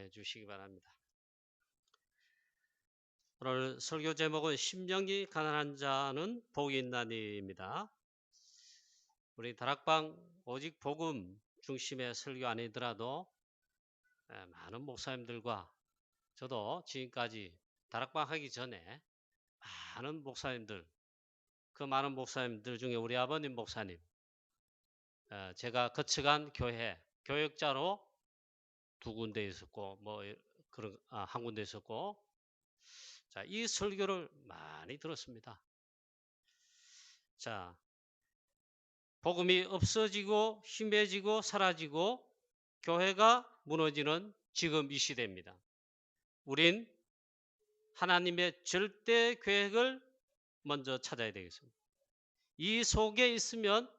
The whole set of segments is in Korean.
묵상해 주시기 바랍니다. 오늘 설교 제목은 심령이 가난한 자는 복이 있나니입니다. 우리 다락방 오직 복음 중심의 설교 아니더라도 많은 목사님들과 저도 지금까지 다락방 하기 전에 많은 목사님들, 그 많은 목사님들 중에 우리 아버님 목사님, 제가 거쳐간 교회 교역자로 두 군데 있었고 한 군데 있었고, 자, 이 설교를 많이 들었습니다. 자, 복음이 없어지고 희미해지고 사라지고 교회가 무너지는 지금 이 시대입니다. 우린 하나님의 절대 계획을 먼저 찾아야 되겠습니다. 이 속에 있으면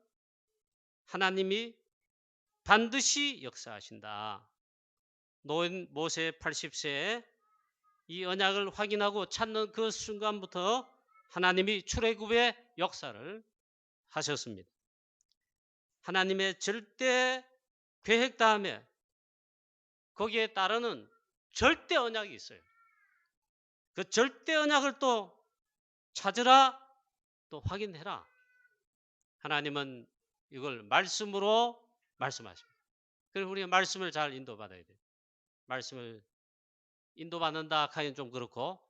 하나님이 반드시 역사하신다. 노인 모세 80세에 이 언약을 확인하고 찾는 그 순간부터 하나님이 출애굽의 역사를 하셨습니다. 하나님의 절대 계획 다음에 거기에 따르는 절대 언약이 있어요. 그 절대 언약을 또 찾으라, 또 확인해라. 하나님은 이걸 말씀으로 말씀하십니다. 그래서 우리가 말씀을 잘 인도받아야 돼요. 말씀을 인도받는다 하기는 좀 그렇고,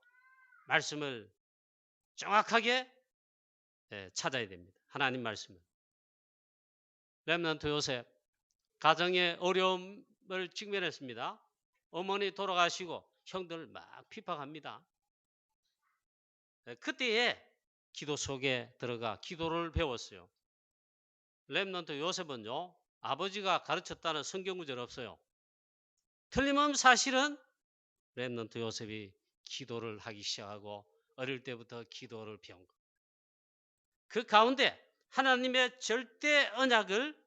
말씀을 정확하게 찾아야 됩니다. 하나님 말씀을. 렘넌트 요셉, 가정의 어려움을 직면했습니다. 어머니 돌아가시고 형들을 막 핍박합니다. 그때에 기도 속에 들어가 기도를 배웠어요. 렘넌트 요셉은요, 아버지가 가르쳤다는 성경 구절 없어요. 틀림없는 사실은 렘넌트 요셉이 기도를 하기 시작하고 어릴 때부터 기도를 배운 것. 그 가운데 하나님의 절대 언약을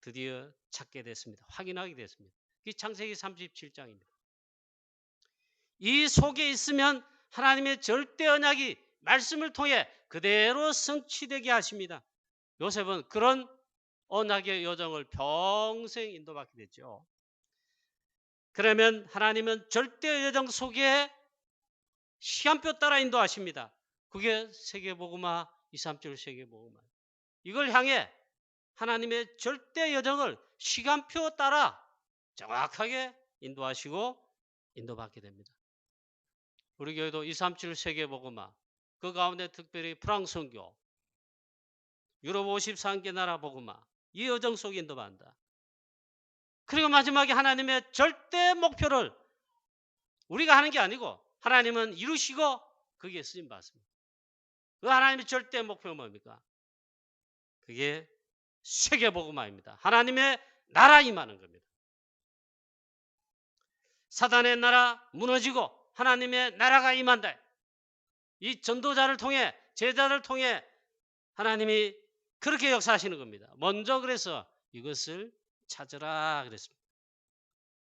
드디어 찾게 됐습니다. 확인하게 됐습니다. 이 창세기 37장입니다. 이 속에 있으면 하나님의 절대 언약이 말씀을 통해 그대로 성취되게 하십니다. 요셉은 그런 언약의 여정을 평생 인도받게 됐죠. 그러면 하나님은 절대 여정 속에 시간표 따라 인도하십니다. 그게 세계복음화 237 세계복음화. 이걸 향해 하나님의 절대 여정을 시간표 따라 정확하게 인도하시고 인도받게 됩니다. 우리 교회도 237 세계복음화, 그 가운데 특별히 프랑스 선교, 유럽 53개 나라 복음화, 이 여정 속에 인도받는다. 그리고 마지막에 하나님의 절대 목표를 우리가 하는 게 아니고 하나님은 이루시고 그게 쓰임 받습니다. 그 하나님의 절대 목표가 뭡니까? 그게 세계복음화입니다. 하나님의 나라 임하는 겁니다. 사단의 나라 무너지고 하나님의 나라가 임한다. 이 전도자를 통해, 제자를 통해 하나님이 그렇게 역사하시는 겁니다. 먼저 그래서 이것을 찾으라 그랬습니다.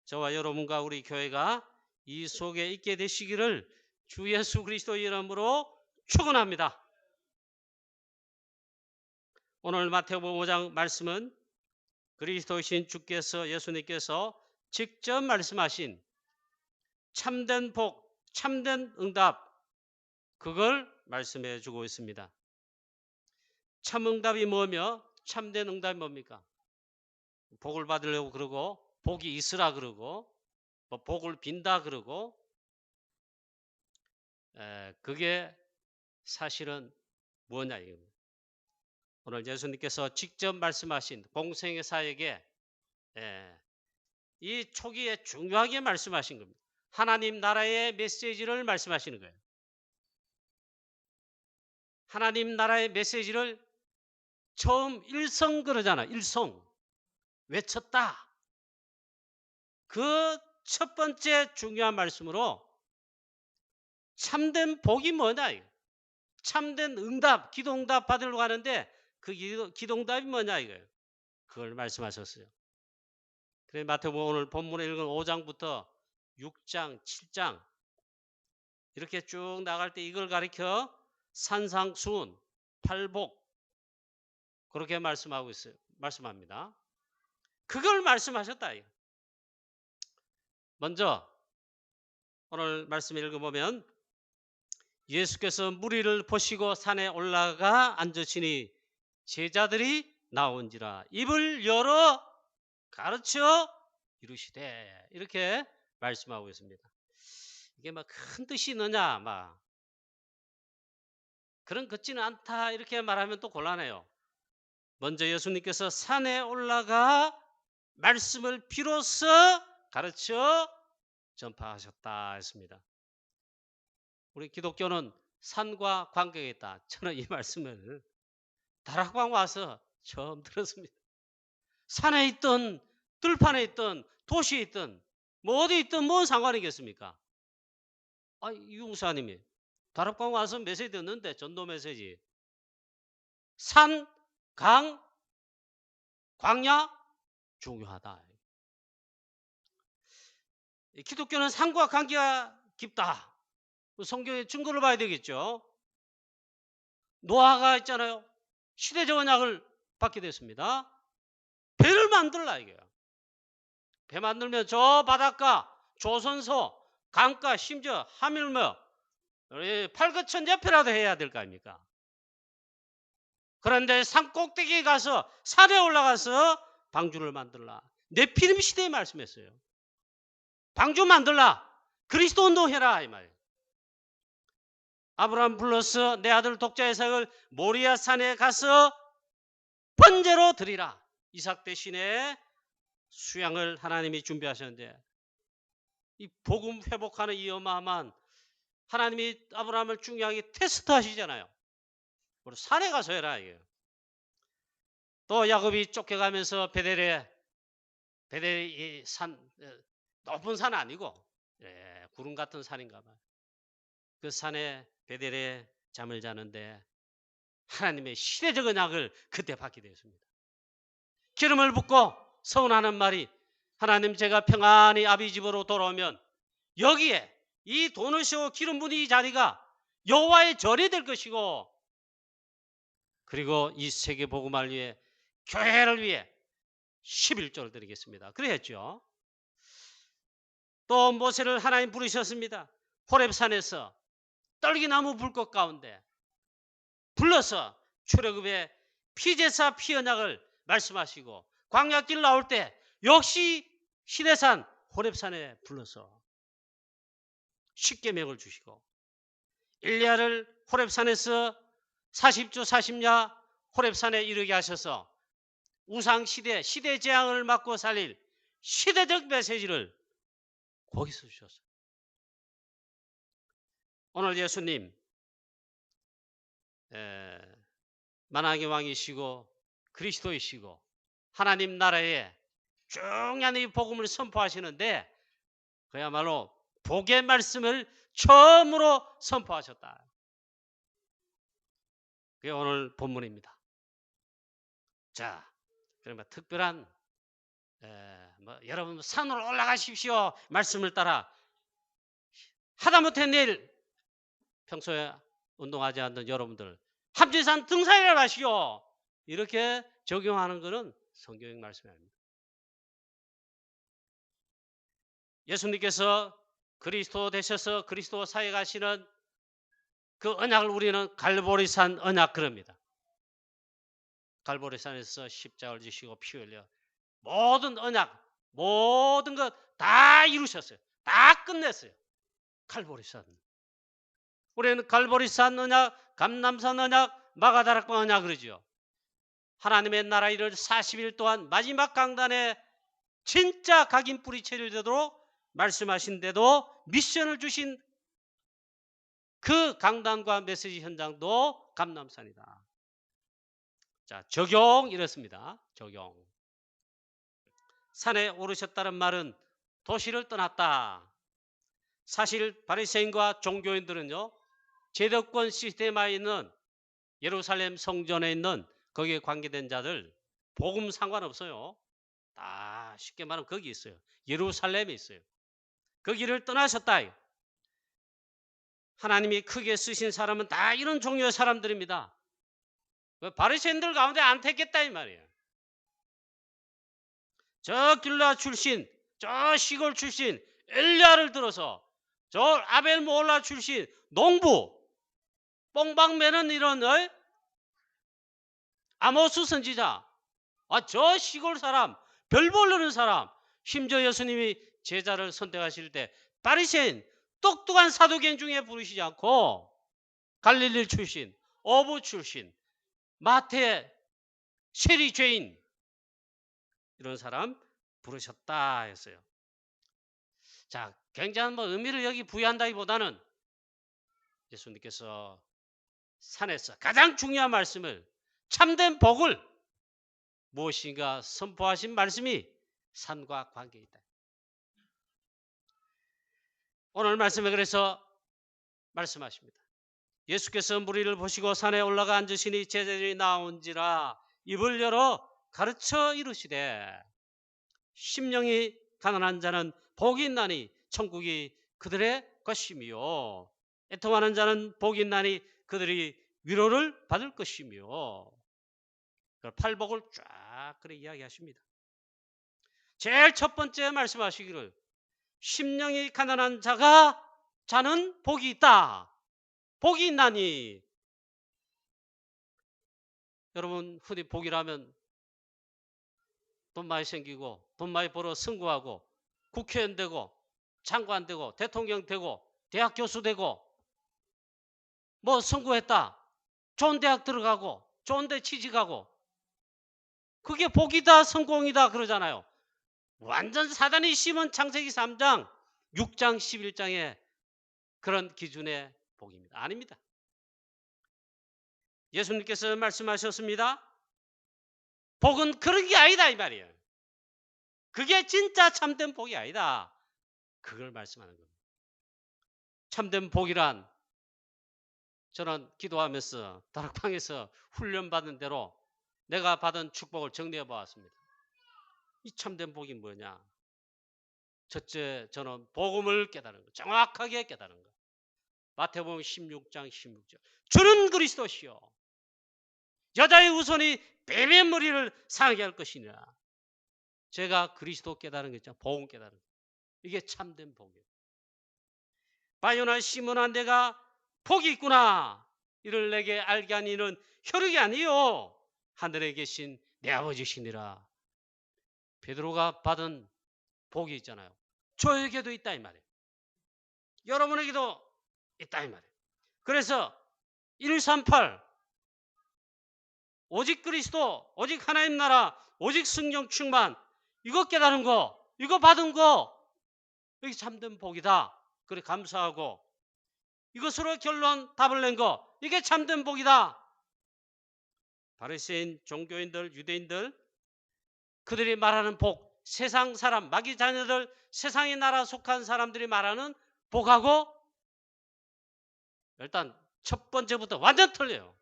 저와 여러분과 우리 교회가 이 속에 있게 되시기를 주 예수 그리스도의 이름으로 축원합니다. 오늘 마태복음 5장 말씀은 그리스도신 주께서, 예수님께서 직접 말씀하신 참된 복, 참된 응답, 그걸 말씀해 주고 있습니다. 참 응답이 뭐며 참된 응답이 뭡니까? 복을 받으려고 그러고 복이 있으라 그러고 복을 빈다 그러고, 그게 사실은 뭐냐 이겁니다. 오늘 예수님께서 직접 말씀하신 공생의 사역에 이 초기에 중요하게 말씀하신 겁니다. 하나님 나라의 메시지를 말씀하시는 거예요. 하나님 나라의 메시지를 처음 일성 그러잖아. 일성 외쳤다. 그 첫 번째 중요한 말씀으로 참된 복이 뭐냐, 이거. 참된 응답, 기도응답 받으려고 하는데 그 기도응답이 뭐냐 이거예요. 그걸 말씀하셨어요. 그래서 마태복음 오늘 본문에 읽은 5장부터 6장, 7장 이렇게 쭉 나갈 때 이걸 가리켜 산상수훈, 팔복 그렇게 말씀하고 있어요. 말씀합니다. 그걸 말씀하셨다. 먼저 오늘 말씀 읽어보면 예수께서 무리를 보시고 산에 올라가 앉으시니 제자들이 나온지라 입을 열어 가르쳐 이르시되 이렇게 말씀하고 있습니다. 이게 막 큰 뜻이 있느냐 막 그런 것지는 않다 이렇게 말하면 또 곤란해요. 먼저 예수님께서 산에 올라가 말씀을 비로소 가르쳐 전파하셨다 했습니다. 우리 기독교는 산과 관계가 있다. 저는 이 말씀을 다락방 와서 처음 들었습니다. 산에 있든 들판에 있든 도시에 있든 뭐 어디 있든 뭔 상관이겠습니까? 이용사님이 다락방 와서 메시지 듣는데 전도 메시지 산, 강, 광야 중요하다. 기독교는 산과 관계가 깊다. 성경의 증거를 봐야 되겠죠. 노아가 있잖아요. 시대적 언약을 받게 됐습니다. 배를 만들라 이게요. 배 만들면 저 바닷가, 조선소, 강가, 심지어 하물며 팔거천 옆에라도 해야 될 거 아닙니까? 그런데 산 꼭대기에 가서 산에 올라가서 방주를 만들라. 네피림 시대에 말씀했어요. 방주 만들라. 그리스도 운동해라 이 말이에요. 아브라함 불러서 내 아들 독자 이삭을 모리아 산에 가서 번제로 드리라. 이삭 대신에 수양을 하나님이 준비하셨는데 이 복음 회복하는 이 어마어마한 하나님이 아브라함을 중요하게 테스트하시잖아요. 우리 산에 가서 해라 이게요. 또 야곱이 쫓겨가면서 베델에 산 높은 산 아니고 구름 같은 산인가 봐요. 그 산에 베델에 잠을 자는데 하나님의 시대적 언약을 그때 받게 되었습니다. 기름을 붓고 서운하는 말이 하나님 제가 평안히 아비 집으로 돌아오면 여기에 이 돈을 씌워 기름 부은 이 자리가 여호와의 절이 될 것이고 그리고 이 세계 복음을 위해 교회를 위해 11조를 드리겠습니다. 그랬죠. 또 모세를 하나님 부르셨습니다. 호렙산에서 떨기나무 불꽃 가운데 불러서 출애굽의 피제사 피언약을 말씀하시고 광야길 나올 때 역시 시내산 호렙산에 불러서 십계명을 주시고 엘리야를 호렙산에서 40주 40야 호렙산에 이르게 하셔서 우상시대 시대 재앙을 막고 살릴 시대적 메시지를 거기서 주셨어요. 오늘 예수님 만왕의 왕이시고 그리스도이시고 하나님 나라에 중요한 이 복음을 선포하시는데 그야말로 복의 말씀을 처음으로 선포하셨다. 그게 오늘 본문입니다. 자, 그러면 특별한 여러분 산으로 올라가십시오 말씀을 따라 하다못해 내일 평소에 운동하지 않는 여러분들 함진산 등산이라 가시오 이렇게 적용하는 것은 성경의 말씀이 아닙니다. 예수님께서 그리스도 되셔서 그리스도 사에 가시는 그 언약을 우리는 갈보리산 언약 그럽니다. 갈보리산에서 십자가를 지시고 피 흘려 모든 언약 모든 것 다 이루셨어요. 다 끝냈어요. 갈보리산. 우리는 갈보리산 언약, 감람산 언약, 마가다락방 언약 그러죠. 하나님의 나라 일을 40일 동안 마지막 강단에 진짜 각인 뿌리 채려되도록 말씀하신데도 미션을 주신 그 강단과 메시지 현장도 감람산이다. 자, 적용 이렇습니다. 적용. 산에 오르셨다는 말은 도시를 떠났다. 사실 바리새인과 종교인들은요. 제도권 시스템에 있는 예루살렘 성전에 있는 거기에 관계된 자들 복음 상관없어요. 다 쉽게 말하면 거기 있어요. 예루살렘에 있어요. 거기를 떠나셨다. 하나님이 크게 쓰신 사람은 다 이런 종류의 사람들입니다. 바리새인들 가운데 안 택했다 이 말이에요. 저 길라 출신, 저 시골 출신, 엘리야를 들어서 저 아벨 모홀라 출신 농부 뽕방 매는 이런 아모스 선지자, 저 시골 사람, 별 모르는 사람, 심지어 예수님이 제자를 선택하실 때 바리새인 똑똑한 사도견 중에 부르시지 않고 갈릴리 출신, 어부 출신, 마태 세리 죄인 이런 사람 부르셨다 했어요. 자, 굉장한 의미를 여기 부여한다기보다는 예수님께서 산에서 가장 중요한 말씀을, 참된 복을 무엇인가 선포하신 말씀이 산과 관계에 있다. 오늘 말씀에 그래서 말씀하십니다. 예수께서 무리를 보시고 산에 올라가 앉으시니 제자들이 나온지라 입을 열어 가르쳐 이르시되 심령이 가난한 자는 복이 있나니 천국이 그들의 것이며 애통하는 자는 복이 있나니 그들이 위로를 받을 것이며 팔복을 쫙 그렇게 이야기하십니다. 제일 첫 번째 말씀하시기를 심령이 가난한 자는 복이 있다. 복이 있나니. 여러분 흔히 복이라면 돈 많이 생기고 돈 많이 벌어 승부하고 국회의원 되고 장관 되고 대통령 되고 대학 교수 되고 뭐 성공했다. 좋은 대학 들어가고 좋은 데 취직하고 그게 복이다 성공이다 그러잖아요. 완전 사단이 심은 창세기 3장 6장 11장의 그런 기준의 복입니다. 아닙니다. 예수님께서 말씀하셨습니다. 복은 그런 게 아니다 이 말이에요. 그게 진짜 참된 복이 아니다. 그걸 말씀하는 겁니다. 참된 복이란 저는 기도하면서 다락방에서 훈련받은 대로 내가 받은 축복을 정리해 보았습니다. 이 참된 복이 뭐냐? 첫째, 저는 복음을 깨달은 것, 정확하게 깨달은 것. 마태복음 16장 16절. 주는 그리스도시요 여자의 후손이 뱀의 머리를 상하게 할 것이니라. 제가 그리스도 깨달은 거 있잖아요. 복음 깨달은 거. 이게 참된 복이에요. 바요나 시몬아 내가 복이 있구나. 이를 내게 알게 한 이는 혈육이 아니요 하늘에 계신 내 아버지시니라. 베드로가 받은 복이 있잖아요. 저에게도 있다 이 말이에요. 여러분에게도 있다 이 말이에요. 그래서 138 오직 그리스도, 오직 하나님 나라, 오직 성령 충만 이거 깨달은 거, 이거 받은 거 이게 참된 복이다. 그래 감사하고 이것으로 결론 답을 낸 거 이게 참된 복이다. 바리새인 종교인들 유대인들 그들이 말하는 복 세상 사람 마귀 자녀들 세상의 나라 속한 사람들이 말하는 복하고 일단 첫 번째부터 완전 틀려요.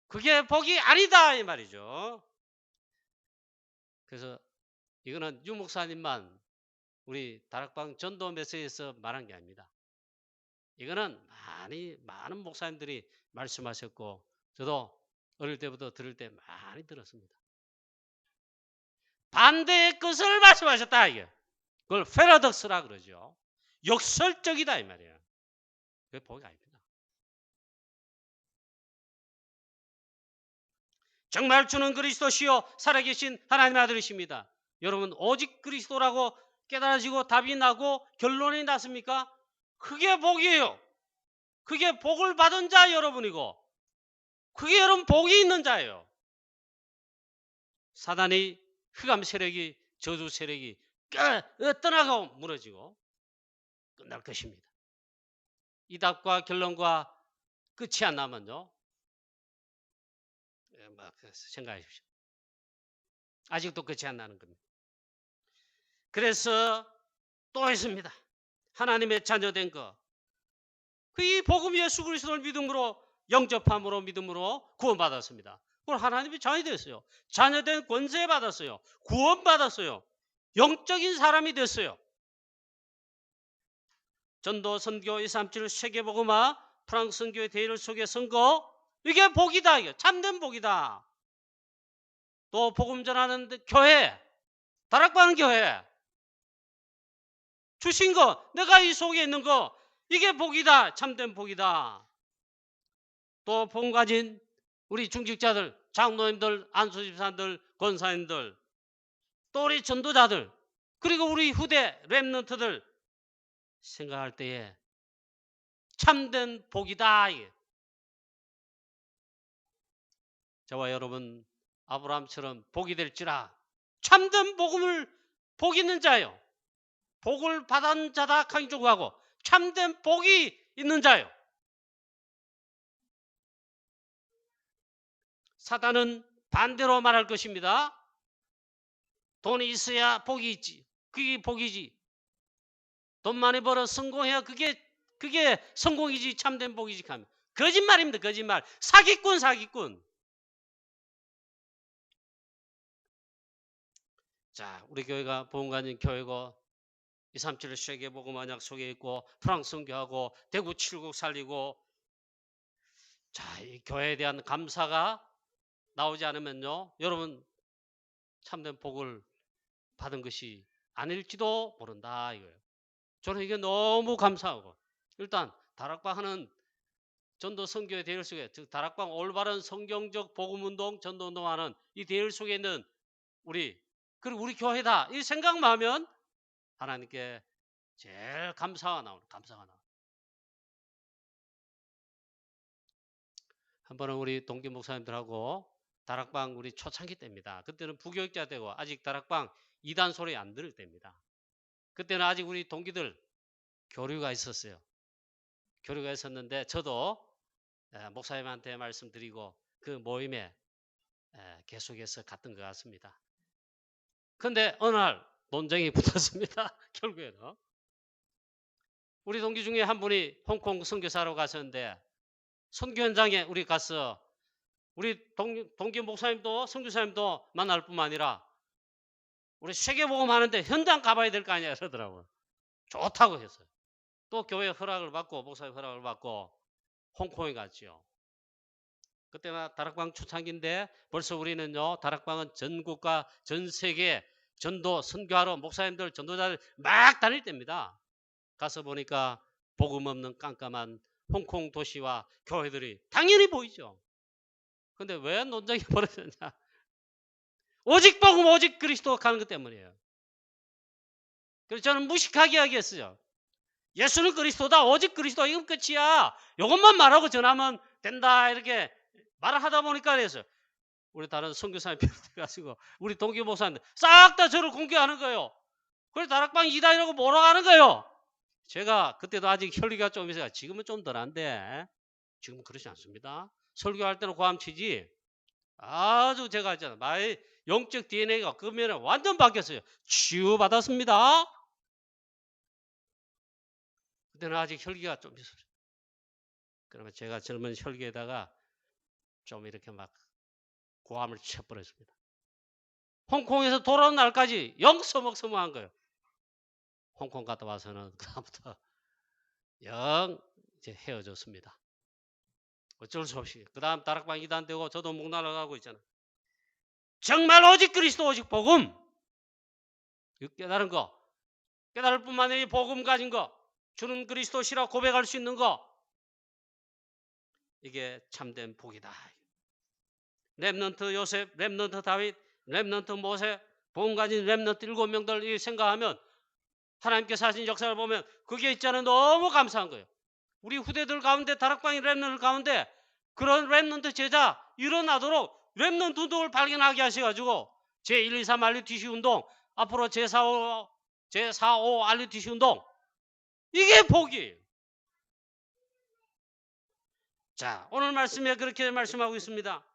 그게 복이 아니다 이 말이죠. 그래서 이거는 유 목사님만 우리 다락방 전도 메시지에서 말한 게 아닙니다. 이거는 많은 목사님들이 말씀하셨고 저도 어릴 때부터 들을 때 많이 들었습니다. 반대의 것을 말씀하셨다 이게. 그걸 패러독스라 그러죠. 역설적이다 이 말이에요. 그게 복이 아닙니다. 정말 주는 그리스도시요 살아계신 하나님 아들이십니다. 여러분 오직 그리스도라고 깨달아지고 답이 나고 결론이 났습니까? 그게 복이에요. 그게 복을 받은 자 여러분이고 그게 여러분 복이 있는 자예요. 사단이 흑암 세력이 저주 세력이 떠나고 무너지고 끝날 것입니다. 이 답과 결론과 끝이 안 나면요. 생각해 주십시오. 아직도 끝이 안 나는 겁니다. 그래서 또 있습니다. 하나님의 자녀된 거. 이 복음 예수 그리스도를 믿음으로 영접함으로 믿음으로 구원받았습니다. 그걸 하나님의 자녀이 됐어요. 자녀된 권세 받았어요. 구원받았어요. 영적인 사람이 됐어요. 전도 선교 237 세계복음화 프랑스 선교의 대의를 속에 선거 이게 복이다. 이게 참된 복이다. 또 복음 전하는 교회 다락방 교회 주신 거, 내가 이 속에 있는 거, 이게 복이다. 참된 복이다. 또 복 가진 우리 중직자들, 장로님들, 안수집사들, 권사님들, 또 우리 전도자들, 그리고 우리 후대 렘넌트들 생각할 때에 참된 복이다. 이게. 저와 여러분 아브라함처럼 복이 될지라. 참된 복음을 복 있는 자요. 복을 받은 자다 강조하고 참된 복이 있는 자요. 사단은 반대로 말할 것입니다. 돈이 있어야 복이 있지. 그게 복이지. 돈 많이 벌어 성공해야 그게 성공이지, 참된 복이지. 거짓말입니다. 거짓말. 사기꾼. 자, 우리 교회가 복음 가진 교회고 237 세계복음 언약 속에 있고 프랑스 선교하고 대구 칠국 살리고, 자, 이 교회에 대한 감사가 나오지 않으면요, 여러분 참된 복을 받은 것이 아닐지도 모른다 이거예요. 저는 이게 너무 감사하고, 일단 다락방 하는 전도 선교의 대열 속에, 즉 다락방 올바른 성경적 복음운동 전도운동하는 이 대열 속에 있는 그리고 우리 교회다 이 생각만 하면 하나님께 제일 감사가 나오는. 한 번은 우리 동기 목사님들하고 다락방 우리 초창기 때입니다. 그때는 부교육자 되고 아직 다락방 2단 소리 안 들을 때입니다. 그때는 아직 우리 동기들 교류가 있었어요. 교류가 있었는데 저도 목사님한테 말씀드리고 그 모임에 계속해서 갔던 것 같습니다. 그런데 어느 날 논쟁이 붙었습니다. 결국에는 우리 동기 중에 한 분이 홍콩 선교사로 가셨는데 선교 현장에 우리 가서 우리 동기 목사님도 선교사님도 만날 뿐만 아니라 우리 세계복음 하는데 현장 가봐야 될 거 아니야 그러더라고요. 좋다고 했어요. 또 교회 허락을 받고 목사님 허락을 받고 홍콩에 갔지요. 그때가 다락방 초창기인데 벌써 우리는요, 다락방은 전국과 전 세계 전도 선교하러 목사님들 전도자들 막 다닐 때입니다. 가서 보니까 복음 없는 깜깜한 홍콩 도시와 교회들이 당연히 보이죠. 근데 왜 논쟁이 벌어졌냐? 오직 복음, 오직 그리스도 가는 것 때문이에요. 그래서 저는 무식하게 하겠어요. 예수는 그리스도다, 오직 그리스도, 이건 끝이야. 이것만 말하고 전하면 된다 이렇게 말을 하다 보니까 그래서 우리 다른 선교사님 비롯해가지고 우리 동기 목사님들 싹 다 저를 공격하는 거예요. 그래서 다락방 이단이라고 몰아가는 거예요. 제가 그때도 아직 혈기가 좀 있어요. 지금은 좀 덜한데 지금은 그렇지 않습니다. 설교할 때는 고함치지. 아주 제가 있잖아요. 나의 영적 DNA가 그러면 완전 바뀌었어요. 치유받았습니다. 그때는 아직 혈기가 좀 있었어요. 그러면 제가 젊은 혈기에다가 좀 이렇게 막 고함을 쳐버렸습니다. 홍콩에서 돌아온 날까지 영 서먹서먹한 거예요. 홍콩 갔다 와서는 그다음부터 영 이제 헤어졌습니다. 어쩔 수 없이. 그 다음 다락방 2단 되고 저도 목 날아가고 있잖아요. 정말 오직 그리스도, 오직 복음. 깨달은 거. 깨달을 뿐만 아니라 복음 가진 거. 주는 그리스도시라 고백할 수 있는 거. 이게 참된 복이다. 렘넌트 요셉, 렘넌트 다윗, 렘넌트 모세, 복음 가진 렘넌트 7명들 생각하면 하나님께서 하신 역사를 보면 그게 있잖아요. 너무 감사한 거예요. 우리 후대들 가운데 다락방의 렘넌트 가운데 그런 렘넌트 제자 일어나도록 렘넌트 운동을 발견하게 하셔가지고 제1, 2, 3 RUTC 운동, 앞으로 제4, 5 RUTC 운동, 이게 복이에요. 자, 오늘 말씀에 그렇게 말씀하고 있습니다.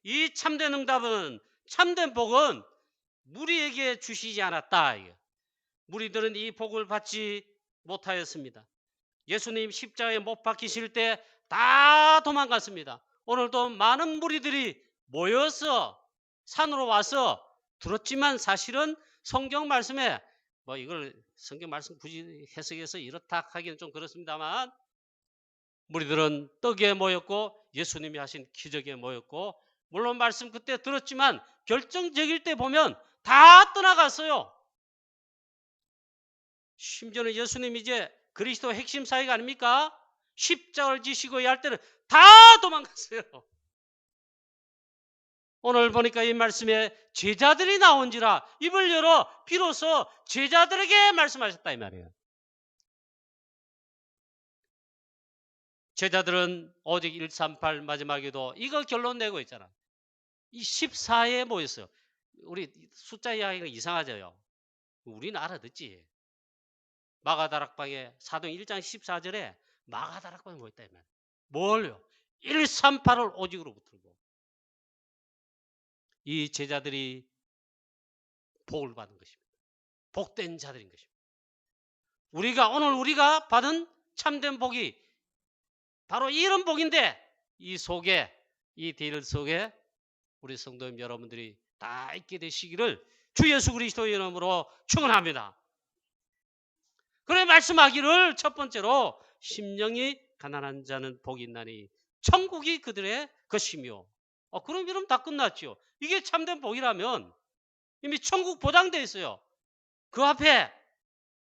이 참된 응답은, 참된 복은 무리에게 주시지 않았다. 무리들은 이 복을 받지 못하였습니다. 예수님 십자가에 못 박히실 때 다 도망갔습니다. 오늘도 많은 무리들이 모여서 산으로 와서 들었지만 사실은 성경 말씀에 이걸 성경 말씀 굳이 해석해서 이렇다 하기는 좀 그렇습니다만 무리들은 떡에 모였고 예수님이 하신 기적에 모였고 물론 말씀 그때 들었지만 결정적일 때 보면 다 떠나갔어요. 심지어는 예수님 이제 그리스도 핵심 사역 아닙니까? 십자가를 지시고 할 때는 다 도망갔어요. 오늘 보니까 이 말씀에 제자들이 나온지라 입을 열어 비로소 제자들에게 말씀하셨다 이 말이에요. 제자들은 오직 138 마지막에도 이거 결론 내고 있잖아. 이 14에 모였어요. 우리 숫자 이야기가 이상하죠. 우리는 알아듣지. 마가다락방에 사도행 1장 14절에 마가다락방에 모였다 이 말이에요. 뭘요? 138을 오직으로 붙들고 이 제자들이 복을 받은 것입니다. 복된 자들인 것입니다. 오늘 우리가 받은 참된 복이 바로 이런 복인데 이 속에 이 딜 속에 우리 성도님 여러분들이 다 있게 되시기를 주 예수 그리스도의 이름으로 축원합니다. 그래 말씀하기를 첫 번째로 심령이 가난한 자는 복이 있나니 천국이 그들의 것이며 그럼 이러면 다 끝났죠. 이게 참된 복이라면 이미 천국 보장되어 있어요. 그 앞에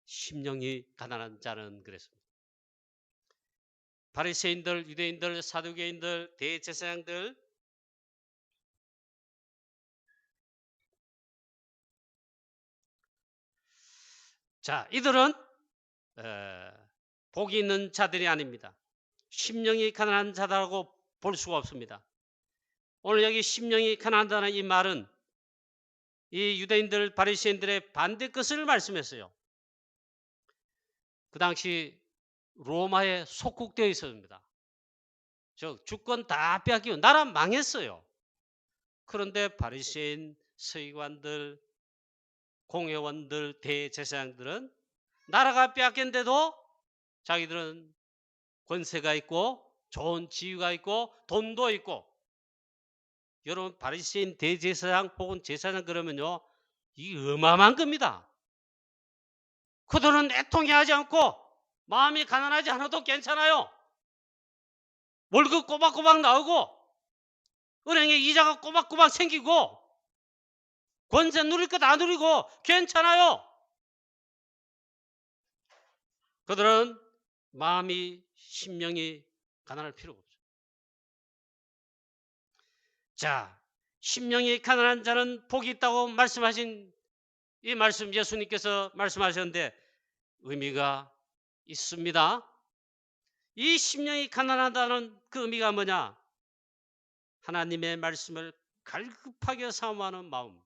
심령이 가난한 자는 그랬습니다. 바리새인들, 유대인들, 사두개인들, 대제사장들 자, 이들은 복이 있는 자들이 아닙니다. 심령이 가난한 자라고 볼 수가 없습니다. 오늘 여기 심령이 가난하다는 이 말은 이 유대인들, 바리새인들의 반대 것을 말씀했어요. 그 당시 로마에 속국되어 있었습니다. 즉 주권 다 빼앗기고 나라 망했어요. 그런데 바리새인, 서기관들, 공회원들, 대제사장들은 나라가 빼앗겼는데도 자기들은 권세가 있고 좋은 지위가 있고 돈도 있고 여러분 바리새인 대제사장 혹은 제사장 그러면요 이게 어마어마한 겁니다. 그들은 애통해하지 않고 마음이 가난하지 않아도 괜찮아요. 월급 꼬박꼬박 나오고 은행에 이자가 꼬박꼬박 생기고 권세 누릴 거 다 누리고 괜찮아요. 그들은 마음이 심령이 가난할 필요가 없죠. 자, 심령이 가난한 자는 복이 있다고 말씀하신 이 말씀 예수님께서 말씀하셨는데 의미가 있습니다. 이 심령이 가난하다는 그 의미가 뭐냐? 하나님의 말씀을 갈급하게 사모하는 마음.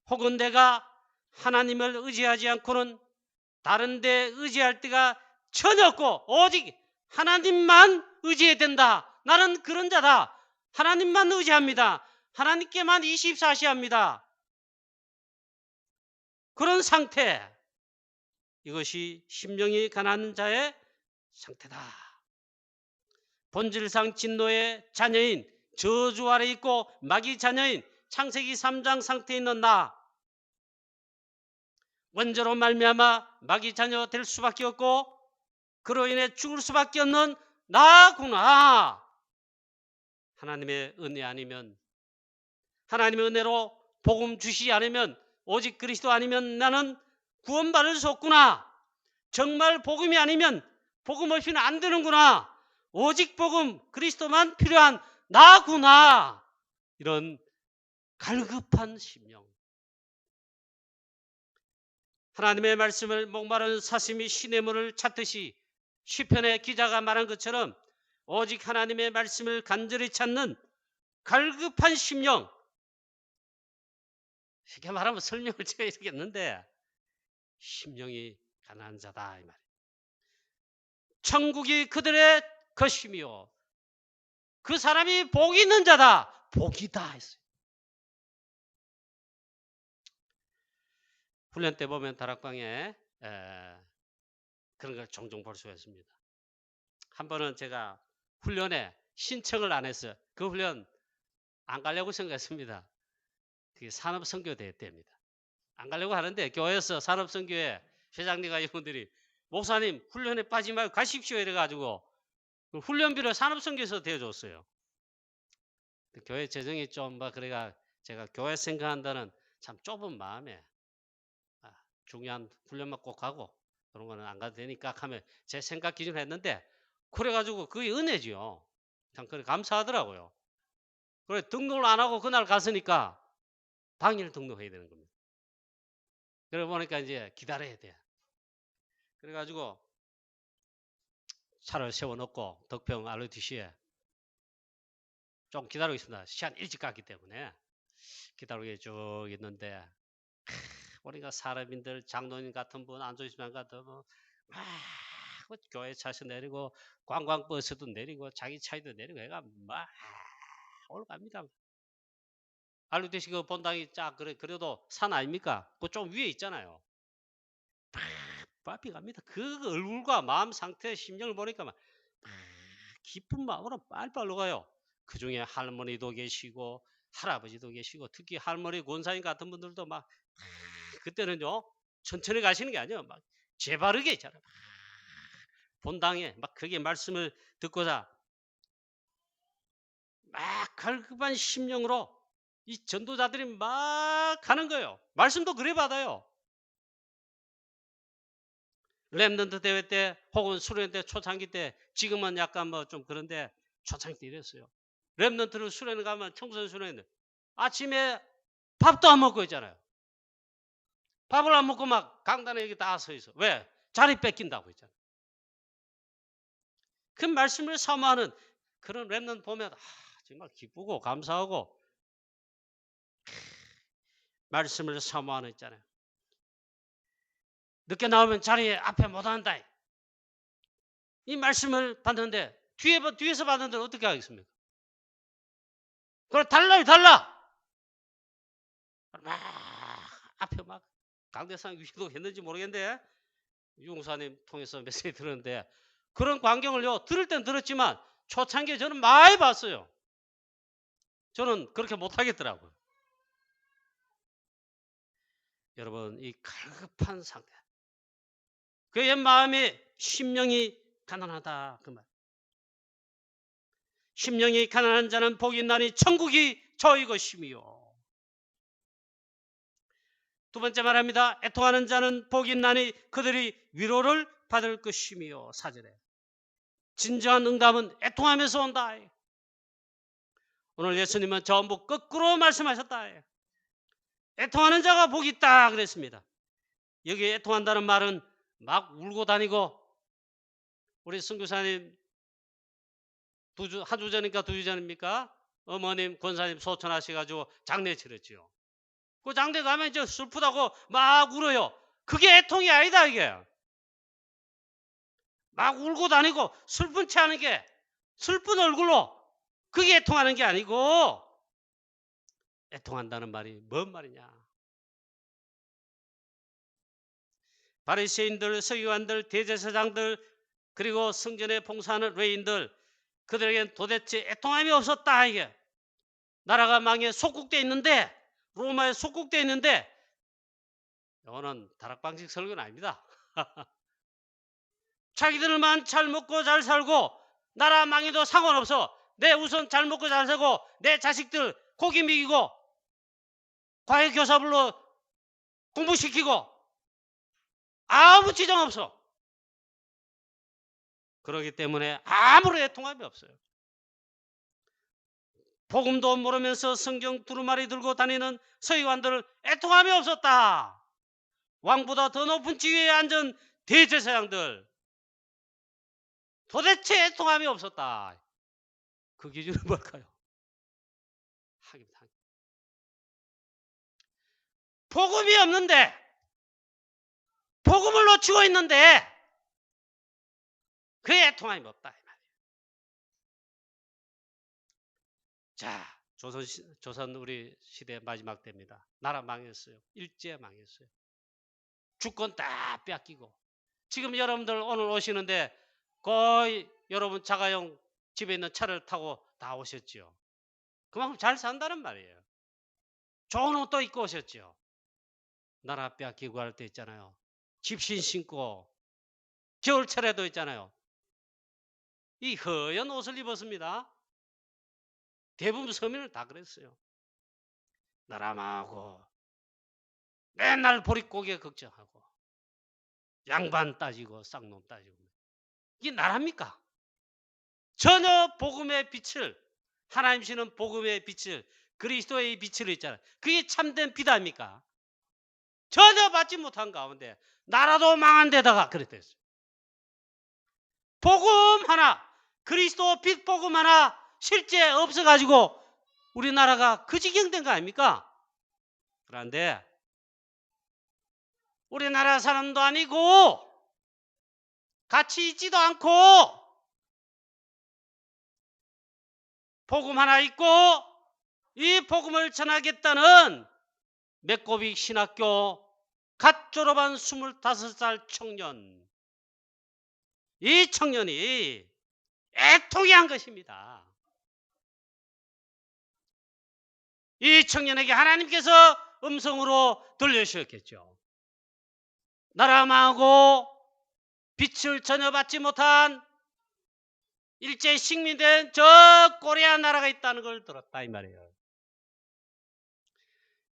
혹은 내가 하나님을 의지하지 않고는 다른 데 의지할 때가 전혀 없고 오직 하나님만 의지해야 된다. 나는 그런 자다. 하나님만 의지합니다. 하나님께만 24시 합니다. 그런 상태. 이것이 심령이 가난한 자의 상태다. 본질상 진노의 자녀인 저주 아래 있고 마귀 자녀인 창세기 3장 상태에 있는 나. 원죄로 말미암아 마귀 자녀 될 수밖에 없고 그로 인해 죽을 수밖에 없는 나구나. 하나님의 은혜 아니면 하나님의 은혜로 복음 주시지 않으면 오직 그리스도 아니면 나는 구원받을 수 없구나. 정말 복음이 아니면 복음 없이는 안 되는구나. 오직 복음 그리스도만 필요한 나구나. 이런 갈급한 심령. 하나님의 말씀을 목마른 사슴이 시냇물을 찾듯이 시편의 기자가 말한 것처럼 오직 하나님의 말씀을 간절히 찾는 갈급한 심령. 이렇게 말하면 설명을 제가 이렇게 했는데 심령이 가난한 자다 이 말이에요. 천국이 그들의 것이며 그 사람이 복이 있는 자다. 복이다 했어요. 훈련 때 보면 다락방에 그런 걸 종종 볼 수가 있습니다. 한 번은 제가 훈련에 신청을 안 했어요. 그 훈련 안 가려고 생각했습니다. 그게 산업선교대회 때입니다. 안 가려고 하는데 교회에서 산업선교회 회장님과 이분들이 목사님 훈련에 빠지지 말고 가십시오 이래가지고 훈련비를 산업선교에서 대줬어요. 교회 재정이 좀 그래가 제가 교회 생각한다는 참 좁은 마음에 중요한 훈련만 꼭 가고 그런 거는 안 가도 되니까 하면 제 생각 기준으로 했는데 그래가지고 그게 은혜지요. 참 그래 감사하더라고요. 그래 등록을 안 하고 그날 갔으니까 당일 등록해야 되는 겁니다. 그래 보니까 이제 기다려야 돼. 그래가지고 차를 세워놓고 덕평 ROTC에 좀 기다리고 있습니다. 시간 일찍 갔기 때문에 기다리고 쭉 있는데 우리가 사람인들 장로님 같은 분 안조시만 같은 분 막 교회 차서 내리고 관광버스도 내리고 자기 차에도 내리고 해가 막 올라갑니다. ROTC 그 본당이 쫙 그래도 산 아닙니까? 그 좀 위에 있잖아요. 빨리 갑니다. 그 얼굴과 마음 상태, 심정을 보니까 막 기쁜 마음으로 빨리빨리 가요. 그 중에 할머니도 계시고 할아버지도 계시고 특히 할머니 권사님 같은 분들도 막 그때는요 천천히 가시는 게 아니에요. 막 재바르게 있잖아요. 본당에 막 그게 말씀을 듣고자 막 갈급한 심령으로 이 전도자들이 막 가는 거예요. 말씀도 그래 받아요. 랩런트 대회 때 혹은 수련 때 초창기 때 지금은 약간 뭐 좀 그런데 초창기 때 이랬어요. 랩런트를 수련을 가면 청소년 수련인데 아침에 밥도 안 먹고 있잖아요. 밥을 안 먹고 막 강단에 여기 다 서 있어. 왜? 자리 뺏긴다고 했잖아요. 그 말씀을 사모하는 그런 랩런트 보면 정말 기쁘고 감사하고 말씀을 사모하는 있잖아요. 늦게 나오면 자리에 앞에 못 앉는다. 이 말씀을 받는데 뒤에서 받는데 어떻게 하겠습니까? 그래 달라. 막 앞에 막 강대상 위도 했는지 모르겠는데 유공사님 통해서 메시지 들었는데 그런 광경을요 들을 땐 들었지만 초창기에 저는 많이 봤어요. 저는 그렇게 못하겠더라고요. 여러분 이 갈급한 상태 그의 마음이 심령이 가난하다 그 말. 심령이 가난한 자는 복이 있나니 천국이 저희 것이며 두 번째 말합니다. 애통하는 자는 복이 있나니 그들이 위로를 받을 것이며 4절에 진정한 응답은 애통하면서 온다. 오늘 예수님은 전부 거꾸로 말씀하셨다. 애통하는 자가 복이 있다 그랬습니다. 여기 애통한다는 말은 막 울고 다니고 우리 선교사님 한 주 전입니까 2주 전입니까? 어머님 권사님 소천하셔가지고 장례 치렀지요. 그 장례 가면 이제 슬프다고 막 울어요. 그게 애통이 아니다 이게. 막 울고 다니고 슬픈 채 하는 게 슬픈 얼굴로 그게 애통하는 게 아니고 애통한다는 말이 뭔 말이냐. 바리새인들, 서기관들, 대제사장들 그리고 성전에 봉사하는 레인들 그들에겐 도대체 애통함이 없었다 이게. 나라가 망해 속국돼 있는데 로마에 속국돼 있는데 이거는 다락방식 설교는 아닙니다. 자기들만 잘 먹고 잘 살고 나라 망해도 상관없어. 내 우선 잘 먹고 잘 살고 내 자식들 고기 먹이고 과외교사불로 공부시키고 아무 지장 없어. 그렇기 때문에 아무런 애통함이 없어요. 복음도 모르면서 성경 두루마리 들고 다니는 서기관들은 애통함이 없었다. 왕보다 더 높은 지위에 앉은 대제사장들 도대체 애통함이 없었다. 그 기준은 뭘까요? 하긴. 복음이 없는데 복음을 놓치고 있는데 그 애통함이 없다. 자, 조선 우리 시대 마지막 때입니다. 나라 망했어요. 일제 망했어요. 주권 다 뺏기고 지금 여러분들 오늘 오시는데 거의 여러분 자가용 집에 있는 차를 타고 다 오셨죠. 그만큼 잘 산다는 말이에요. 좋은 옷도 입고 오셨죠. 나라 뺏기고 할 때 있잖아요. 집신 신고 겨울철에도 있잖아요. 이 허연 옷을 입었습니다. 대부분 서민은 다 그랬어요. 나라 망하고 맨날 보릿고개 걱정하고 양반 따지고 쌍놈 따지고 이게 나랍니까? 전혀 복음의 빛을, 하나님 주시는 복음의 빛을, 그리스도의 빛을 있잖아요. 그게 참된 빛 아닙니까? 전혀 받지 못한 가운데 나라도 망한 데다가 그랬댔어요. 복음 하나, 그리스도 빛 복음 하나 실제 없어가지고 우리나라가 그 지경 된 거 아닙니까? 그런데 우리나라 사람도 아니고 같이 있지도 않고 복음 하나 있고 이 복음을 전하겠다는 맥고빅 신학교 갓 졸업한 25살 청년, 이 청년이 애통이 한 것입니다. 이 청년에게 하나님께서 음성으로 들려주셨겠죠. 나라 망하고 빛을 전혀 받지 못한 일제 식민된 저 코리아 나라가 있다는 걸 들었다 이 말이에요.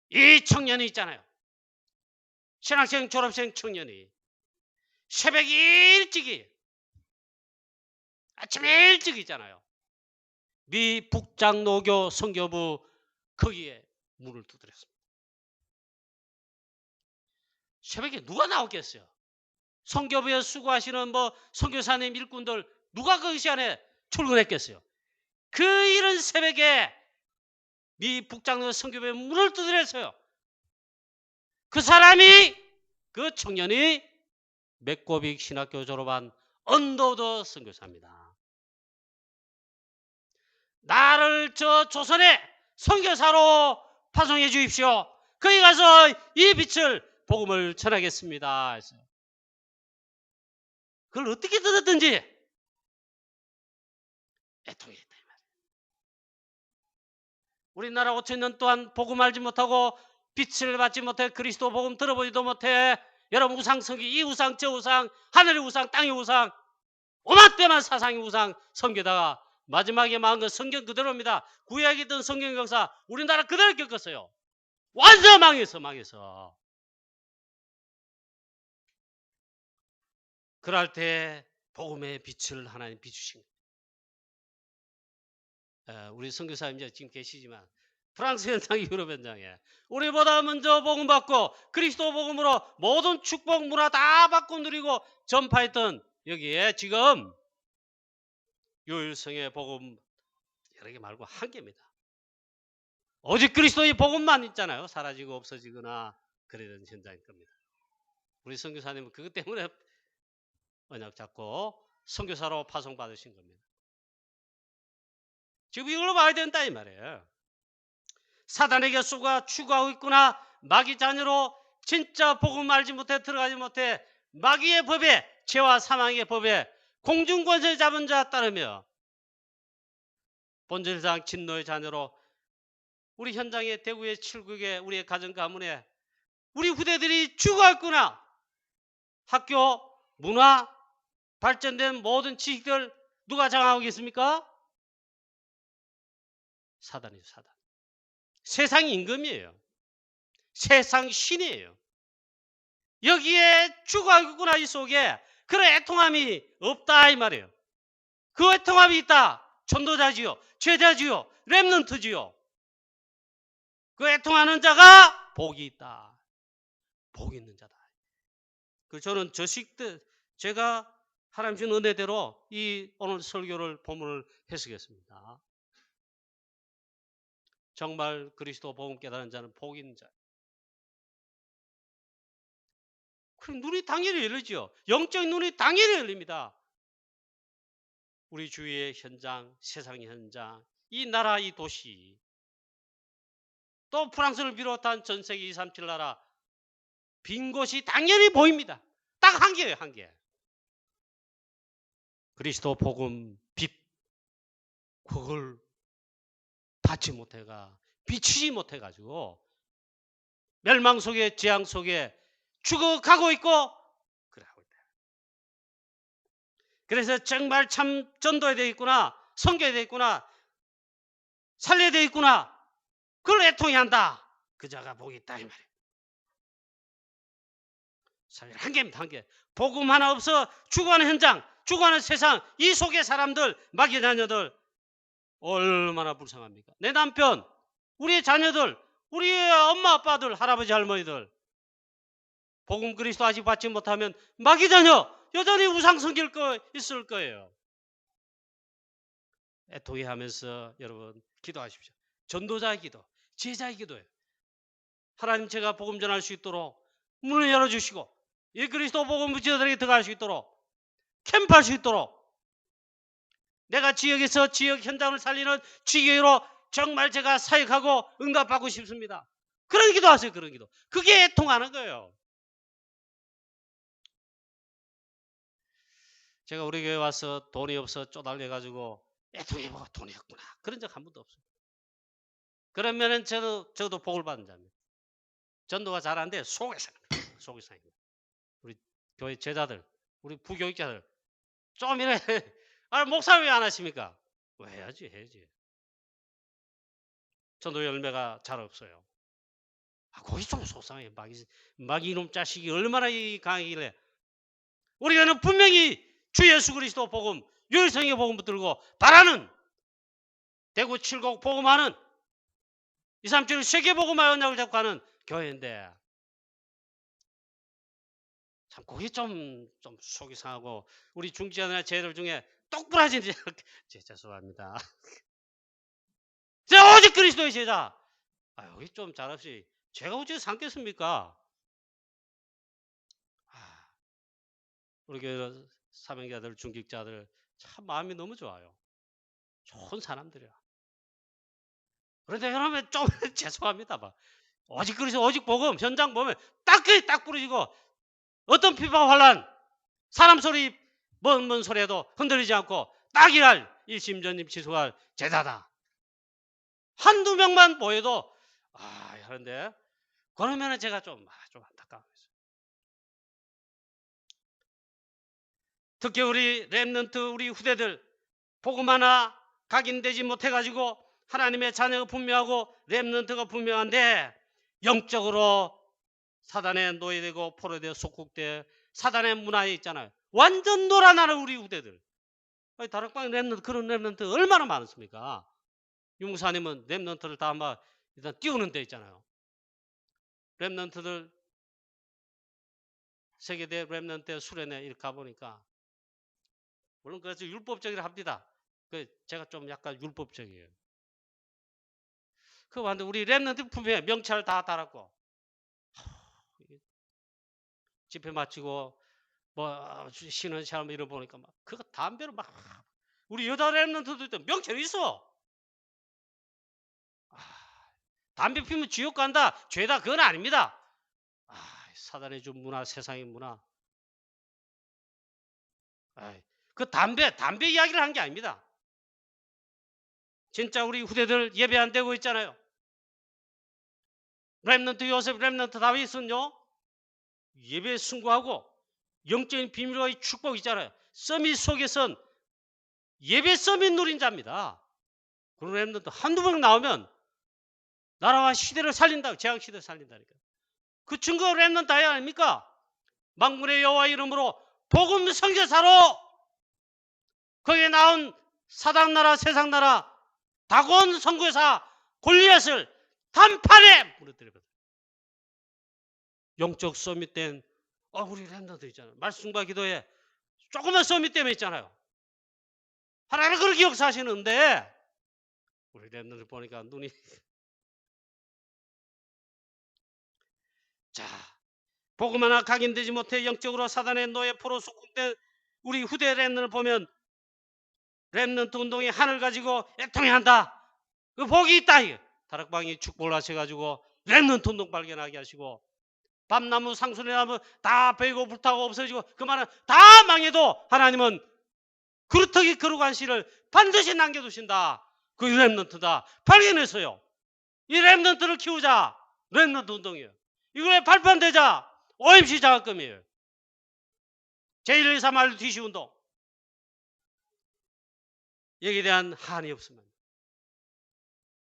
이 청년이 있잖아요. 신학생 졸업생 청년이 새벽 일찍이 아침 일찍 있잖아요. 미 북장로교 선교부 거기에 문을 두드렸습니다. 새벽에 누가 나오겠어요? 선교부에 수고하시는 선교사님 일꾼들 누가 그 시간에 출근했겠어요? 그 이른 새벽에 미 북장로 선교부에 문을 두드렸어요. 그 사람이, 그 청년이 맥고빅 신학교 졸업한 언더우드 선교사입니다. 나를 저 조선의 선교사로 파송해 주십시오. 거기 가서 이 빛을 복음을 전하겠습니다. 그걸 어떻게 들었든지 애통이 있다 이 말이에요. 우리나라 5,000년 동안 복음 알지 못하고 빛을 받지 못해 그리스도 복음 들어보지도 못해 여러분 우상 섬기, 이 우상 저 우상, 하늘의 우상 땅의 우상, 오만때만 사상의 우상 섬기다가 마지막에 망한 건 성경 그대로입니다. 구약에 있던 성경 역사 우리나라 그대로 겪었어요. 완전 망해서. 그럴 때 복음의 빛을 하나님 비추신 거예요. 우리 선교사님 지금 계시지만 프랑스 현장, 유럽 현장에 우리보다 먼저 복음 받고 그리스도 복음으로 모든 축복 문화 다 받고 누리고 전파했던 여기에 지금 요일성의 복음 여러 개 말고 한 개입니다. 오직 그리스도의 복음만 있잖아요. 사라지고 없어지거나 그러던 현장일 겁니다. 우리 선교사님은 그것 때문에 언약 잡고 선교사로 파송받으신 겁니다. 지금 이걸로 봐야 된다 이 말이에요. 사단에게 쏘가 추구하고 있구나. 마귀 자녀로 진짜 복음 알지 못해 들어가지 못해 마귀의 법에, 죄와 사망의 법에 공중권세 잡은 자 따르며 본질상 진노의 자녀로 우리 현장에 대구의 7국에 우리의 가정 가문에 우리 후대들이 죽어있구나. 학교, 문화, 발전된 모든 지식들 누가 장악하고 있습니까? 사단이죠, 사단. 세상 임금이에요. 세상 신이에요. 여기에 죽어있구나 이 속에 그런 애통함이 없다 이 말이에요. 그 애통함이 있다. 전도자지요, 제자지요, 렘넌트지요. 그 애통하는 자가 복이 있다. 복 있는 자다. 그 저는 제가 하나님 주신 은혜대로 이 오늘 설교를 본문을 해석했습니다. 정말 그리스도 복음 깨달은 자는 복 있는 자. 그럼 눈이 당연히 열리죠. 영적인 눈이 당연히 열립니다. 우리 주위의 현장, 세상의 현장, 이 나라, 이 도시, 또 프랑스를 비롯한 전 세계 237 나라 빈 곳이 당연히 보입니다. 딱 한 개예요, 한 개. 그리스도 복음 빛, 그걸 받지 못해가, 비추지 못해가지고 멸망 속에, 재앙 속에 죽어가고 있고 그러고 있다. 그래서 정말 참 전도해야 되겠구나, 선교해야 되겠구나, 살려야 되겠구나, 그걸 애통해 한다. 그 자가 복이 있다 이 말이에요. 한 개입니다. 한 개. 복음 하나 없어 죽어가는 현장, 죽어가는 세상, 이 속의 사람들, 마귀 자녀들 얼마나 불쌍합니까? 내 남편, 우리의 자녀들, 우리의 엄마 아빠들, 할아버지 할머니들 복음 그리스도 아직 받지 못하면 마귀 자녀 여전히 우상 섬길 거 있을 거예요. 애통해 하면서 여러분 기도하십시오. 전도자의 기도, 제자의 기도예요. 하나님, 제가 복음 전할 수 있도록 문을 열어주시고 이 그리스도 복음 부지들에게 들어갈 수 있도록, 캠프할 수 있도록, 내가 지역에서 지역 현장을 살리는 지교회로 정말 제가 사역하고 응답받고 싶습니다. 그런 기도하세요. 그런 기도. 그게 애통하는 거예요. 제가 우리 교회 와서 돈이 없어 쪼달려가지고 애통해 보고 돈이 없구나 그런 적 한 번도 없어요. 그러면은 저도 복을 받는 자입니다. 전도가 잘 안 돼 속에서 우리 교회 제자들, 우리 부교육자들 좀 이래 목사 왜 안 하십니까? 왜 해야지. 전도 열매가 잘 없어요. 거기 좀 속상해. 마귀 이놈 자식이 얼마나 이 강하길래. 우리는 분명히 주 예수 그리스도 복음, 유일성의 복음 붙들고 바라는 대구 칠곡 복음하는 237 세계 복음화 연락을 잡고 가는 교회인데 참 거기 좀 속이 상하고 우리 중지자나 제들 중에 똑부러진 죄송합니다. 제가 오직 그리스도의 제자. 여기 좀 잘없이 제가 어찌 삼겠습니까? 우리 교회 사명자들, 중직자들 참 마음이 너무 좋아요. 좋은 사람들이야. 그런데 여러분 좀 죄송합니다. 오직 그리스도, 오직 복음 현장 보면 딱 부러지고 어떤 비방 환란, 사람 소리 먼 소리에도 흔들리지 않고 딱 일할 일심전심 지속할 제자다. 한두 명만 보여도 하는데 그러면은 제가 좀 안타까워요. 특히 우리 렘넌트, 우리 후대들 복음 하나 각인되지 못해가지고 하나님의 자녀가 분명하고 렘넌트가 분명한데 영적으로 사단에 노예되고 포로되어 속국되어 사단의 문화에 있잖아요. 완전 놀아나는 우리 후대들. 다락방 렘넌트, 그런 렘넌트 얼마나 많습니까? 유무사님은 렘넌트를 다 막 일단 띄우는 데 있잖아요. 렘넌트들 세계대 렘넌트 수련회 이렇게 가보니까 물론 그래서 율법적이라 합니다. 제가 좀 약간 율법적이에요. 그거 봤는데 우리 렘넌트 품에 명찰 다 달았고 집회 마치고 쉬는 사람 이런 보니까 막 그거 담배로 막 우리 여자 렘넌트도 있던 명찰이 있어. 담배 피우면 지옥 간다, 죄다, 그건 아닙니다. 사단의 준 문화, 세상의 문화. 그 담배 이야기를 한 게 아닙니다. 진짜 우리 후대들 예배 안 되고 있잖아요. 렘넌트 요셉, 렘넌트 다윗은요 예배 승부하고 영적인 비밀과의 축복 있잖아요. 서밋 속에선 예배 서밋 누린 자입니다. 그런 렘넌트 한두 번 나오면 나라와 시대를 살린다, 제약 시대를 살린다니까. 그 증거가 렘넌트 아닙니까? 만군의 여호와 이름으로 복음 선교사로 거기에 나온 사당 나라, 세상 나라, 다곤 선교사 골리앗을 단판에 무너뜨려버렸어요. 영적 서밋된 우리 렘넌트 있잖아요. 말씀과 기도에 조금만 서밋 때문에 있잖아요. 하나님 그렇게 역사하시는데 우리 렘넌트 보니까 눈이 자, 복음 하나 각인되지 못해 영적으로 사단의 노예 포로 속국된 우리 후대 렘넌트를 보면 렘넌트 운동이 하늘 가지고 애통해한다. 그 복이 있다. 다락방이 축복을 하셔가지고 렘넌트 운동 발견하게 하시고 밤나무, 상수리나무 다 베이고 불타고 없어지고 그 말은 다 망해도 하나님은 그루터기 거룩한 씨를 반드시 남겨두신다. 그 렘넌트다. 발견했어요. 이 렘넌트를 키우자. 렘넌트 운동이에요. 이거에 발판되자. OMC 장학금이에요. 제1, 2, 3, RTC 운동. 여기에 대한 한이 없으면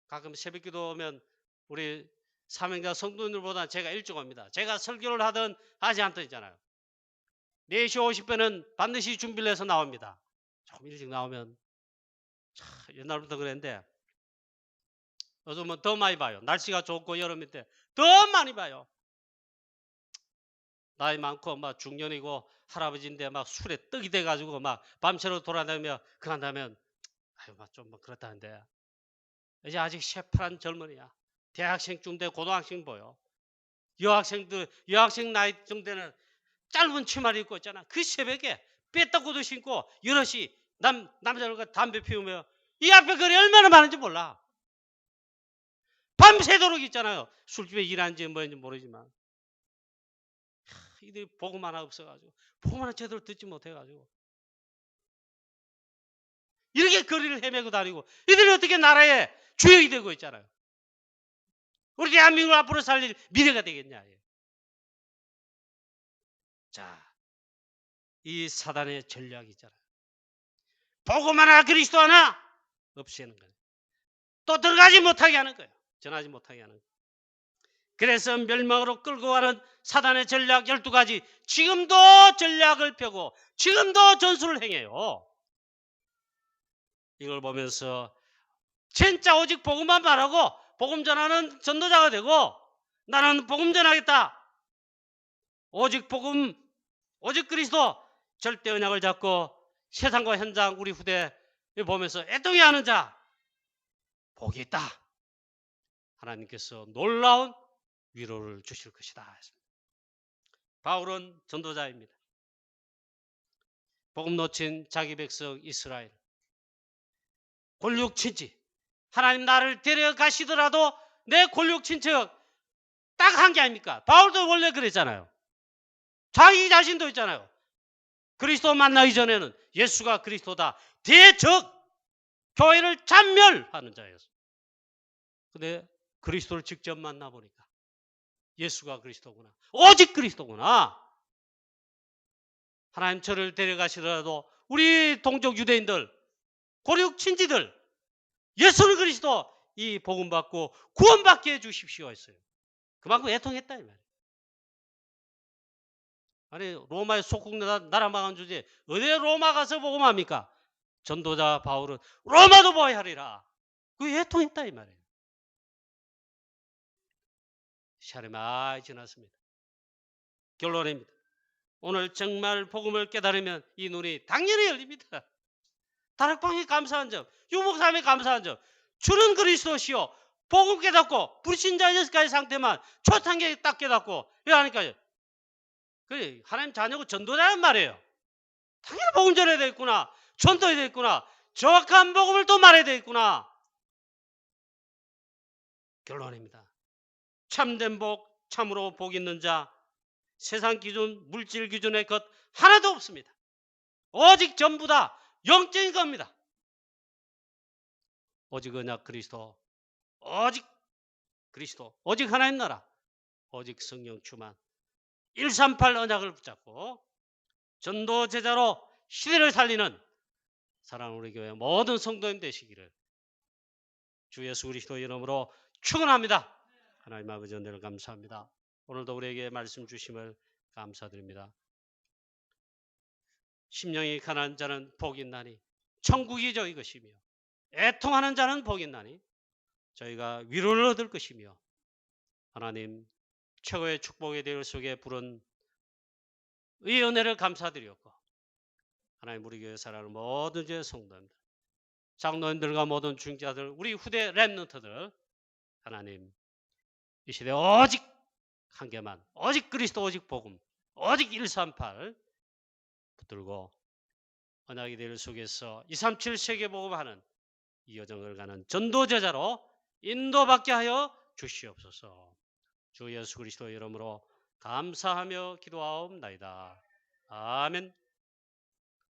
가끔 새벽기도 오면 우리 사명자 성도님들보다 제가 일찍 옵니다. 제가 설교를 하든 하지 않든 있잖아요. 4시 50분은 반드시 준비를 해서 나옵니다. 조금 일찍 나오면 옛날부터 그랬는데 요즘은 더 많이 봐요. 날씨가 좋고 여름인데 더 많이 봐요. 나이 많고 막 중년이고 할아버지인데 막 술에 떡이 돼가지고 막 밤새로 돌아다니며 그런다면 아유 좀 그렇다는데 이제 아직 새파란 젊은이야. 대학생쯤 돼 고등학생 보여. 여학생 나이 정도는 짧은 치마를 입고 있잖아. 그 새벽에 빼떡구도 신고 여럿이 남자들과 담배 피우며 이 앞에 거리 얼마나 많은지 몰라. 밤새도록 있잖아요. 술집에 일하는지 뭐인지 모르지만 이들이 복음 하나 없어가지고 복음 하나 제대로 듣지 못해가지고 이렇게 거리를 헤매고 다니고 이들이 어떻게 나라의 주역이 되고 있잖아요. 우리 대한민국 앞으로 살릴 미래가 되겠냐. 자, 이 사단의 전략이 있잖아요. 복음 하나 그리스도 하나 없애는 거예요. 또 들어가지 못하게 하는 거예요. 전하지 못하게 하는 거예요. 그래서 멸망으로 끌고 가는 사단의 전략 12가지 지금도 전략을 펴고 지금도 전술을 행해요. 이걸 보면서 진짜 오직 복음만 말하고 복음 전하는 전도자가 되고 나는 복음 전하겠다. 오직 복음, 오직 그리스도 절대 언약을 잡고 세상과 현장 우리 후대 보면서 애통해 하는 자 복이 있다. 하나님께서 놀라운 위로를 주실 것이다. 바울은 전도자입니다. 복음 놓친 자기 백성 이스라엘 골육 친지 하나님 나를 데려가시더라도 내 골육 친척 딱 한 게 아닙니까? 바울도 원래 그랬잖아요. 자기 자신도 있잖아요. 그리스도 만나기 전에는 예수가 그리스도다. 대적 교회를 찬멸하는 자였어요. 근데 그리스도를 직접 만나보니까 예수가 그리스도구나. 오직 그리스도구나. 하나님 저를 데려가시더라도 우리 동족 유대인들 고륙 친지들 예수는 그리스도 이 복음 받고 구원받게 해주십시오 했어요. 그만큼 애통했다 이 말이에요. 아니 로마의 속국 나라 망한 주제 어디 로마 가서 복음합니까? 전도자 바울은 로마도 보아야 하리라. 그 애통했다 이 말이에요. 시간이 많이 지났습니다. 결론입니다. 오늘 정말 복음을 깨달으면 이 눈이 당연히 열립니다. 다락방에 감사한 점, 유목삼에 감사한 점, 주는 그리스도시요. 복음 깨닫고 불신자의 상태만 초탄계 딱 깨닫고 이러니까요. 그래 하나님 자녀고 전도자란 말이에요. 당연히 복음 전해야 되겠구나. 전도해야 되겠구나. 정확한 복음을 또 말해야 되겠구나. 결론입니다. 참된 복, 참으로 복 있는 자, 세상 기준, 물질 기준의 것 하나도 없습니다. 오직 전부 다 영적인 겁니다. 오직 언약 그리스도, 오직 그리스도, 오직 하나님 나라, 오직 성령 충만 138 언약을 붙잡고 전도 제자로 시대를 살리는 사랑하는 우리 교회 모든 성도님 되시기를 주 예수 그리스도 이름으로 축원합니다. 하나님 아버지 은혜를 감사합니다. 오늘도 우리에게 말씀 주심을 감사드립니다. 심령이 가난한 자는 복이 있나니 천국이죠 이것이며 애통하는 자는 복이 있나니 저희가 위로를 얻을 것이며 하나님 최고의 축복의 대열 속에 부른 의 은혜를 감사드렸고 하나님 우리 교회 사랑하는 모든 제 성도님들 장로님들과 모든 중자들 우리 후대 렘넌트들 하나님 이 시대 오직 한 개만 오직 그리스도 오직 복음 오직 138 붙들고 언약의 대열 속에서 237 세계복음하는 이 여정을 가는 전도제자로 인도받게 하여 주시옵소서. 주 예수 그리스도 이름으로 감사하며 기도하옵나이다. 아멘.